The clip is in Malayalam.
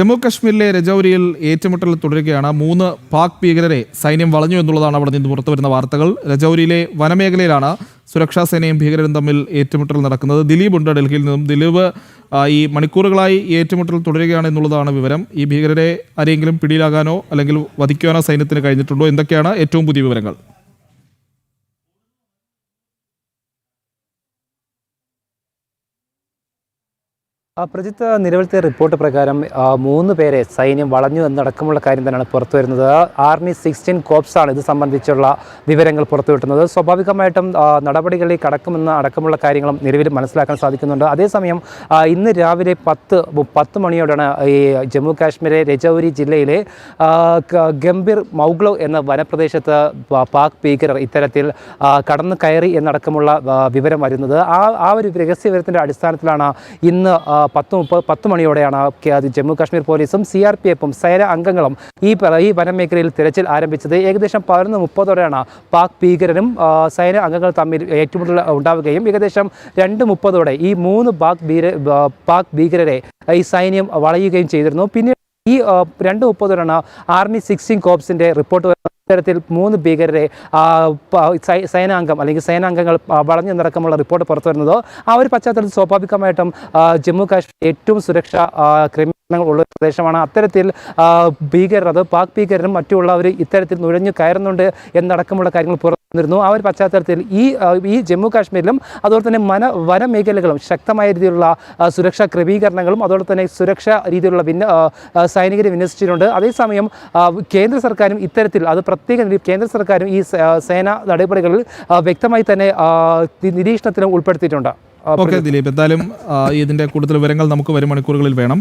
ജമ്മു കശ്മീരിലെ രജൌരിയിൽ ഏറ്റുമുട്ടൽ തുടരുകയാണ്. 3 പാക് ഭീകരരെ സൈന്യം വളഞ്ഞു എന്നുള്ളതാണ് അവിടെ നിന്ന് പുറത്തുവരുന്ന വാർത്തകൾ. രജൌരിയിലെ വനമേഖലയിലാണ് സുരക്ഷാ സേനയും ഭീകരരും തമ്മിൽ ഏറ്റുമുട്ടൽ നടക്കുന്നത്. ദിലീപ് ഉണ്ട് ഡൽഹിയിൽ നിന്നും. ദിലീപ്, ഈ മണിക്കൂറുകളായി ഏറ്റുമുട്ടൽ തുടരുകയാണ് എന്നുള്ളതാണ് വിവരം. ഈ ഭീകരരെ ആരെങ്കിലും പിടിയിലാകാനോ അല്ലെങ്കിൽ വധിക്കുവാനോ സൈന്യത്തിന് കഴിഞ്ഞിട്ടുണ്ടോ? എന്തൊക്കെയാണ് ഏറ്റവും പുതിയ വിവരങ്ങൾ? പ്രജിത്ത്, നിലവിലത്തെ റിപ്പോർട്ട് പ്രകാരം 3 പേരെ സൈന്യം വളഞ്ഞു എന്നടക്കമുള്ള കാര്യം തന്നെയാണ് പുറത്തു വരുന്നത്. ആർമി 16 കോപ്സാണ് ഇത് സംബന്ധിച്ചുള്ള വിവരങ്ങൾ പുറത്തുവിട്ടുന്നത്. സ്വാഭാവികമായിട്ടും നടപടികളിൽ കടക്കുമെന്ന അടക്കമുള്ള കാര്യങ്ങളും നിലവിൽ മനസ്സിലാക്കാൻ സാധിക്കുന്നുണ്ട്. അതേസമയം ഇന്ന് രാവിലെ 10 മണിയോടാണ് ഈ ജമ്മു കാശ്മീരെ രജൌരി ജില്ലയിലെ ഗംഭീർ മൗഗ്ലോ എന്ന വനപ്രദേശത്ത് പാക് ഭീകരർ ഇത്തരത്തിൽ കടന്നു കയറി എന്നടക്കമുള്ള വിവരം വരുന്നത്. ആ ഒരു രഹസ്യ വിവരത്തിൻ്റെ അടിസ്ഥാനത്തിലാണ് ഇന്ന് 10 മണിയോടെയാണ് ജമ്മു കാശ്മീർ പോലീസും CRPF സേന അംഗങ്ങളും ഈ വനമേഖലയിൽ തിരച്ചിൽ ആരംഭിച്ചത്. ഏകദേശം 11:30ഓടെയാണ് പാക് ഭീകരരും സൈന അംഗങ്ങൾ തമ്മിൽ ഏറ്റുമുട്ടൽ ഉണ്ടാവുകയും ഏകദേശം 2:30ഓടെ ഈ 3 പാക് ഭീകരരെ ഈ സൈന്യം വളയുകയും ചെയ്തിരുന്നു. പിന്നീട് ഈ 2:30ഓടെയാണ് ആർമി 16 കോപ്സിൻ്റെ റിപ്പോർട്ട്. ഇത്തരത്തിൽ 3 ഭീകരരെ സേനാംഗം അല്ലെങ്കിൽ സേനാംഗങ്ങൾ വളഞ്ഞു നടക്കമുള്ള റിപ്പോർട്ട് പുറത്തു വരുന്നത്. ആ ഒരു പശ്ചാത്തലത്തിൽ സ്വാഭാവികമായിട്ടും ജമ്മു കാശ്മീർ ഏറ്റവും സുരക്ഷ ക്രമീകരണങ്ങൾ ഉള്ള പ്രദേശമാണ്. അത്തരത്തിൽ ഭീകരർ, അത് പാക് ഭീകരരും മറ്റുള്ളവർ ഇത്തരത്തിൽ നുഴഞ്ഞു കയറുന്നുണ്ട് എന്നടക്കമുള്ള കാര്യങ്ങൾ പുറത്തുവന്നിരുന്നു. ആ ഒരു പശ്ചാത്തലത്തിൽ ഈ ജമ്മു കാശ്മീരിലും അതുപോലെ തന്നെ വനമേഖലകളും ശക്തമായ രീതിയിലുള്ള സുരക്ഷാ ക്രമീകരണങ്ങളും അതുപോലെ തന്നെ സുരക്ഷാ രീതിയിലുള്ള സൈനികരെ വിന്യസിച്ചിട്ടുണ്ട്. അതേസമയം കേന്ദ്ര സർക്കാരും ഇത്തരത്തിൽ, അത് പ്രത്യേക കേന്ദ്ര സർക്കാരും ഈ സേനാ നടപടികളിൽ വ്യക്തമായി തന്നെ നിരീക്ഷണത്തിന് ഉൾപ്പെടുത്തിയിട്ടുണ്ട്. ഓക്കെ ദിലീപ്, എന്തായാലും ഇതിൻ്റെ കൂടുതൽ വിവരങ്ങൾ നമുക്ക് വരും മണിക്കൂറുകളിൽ വേണം.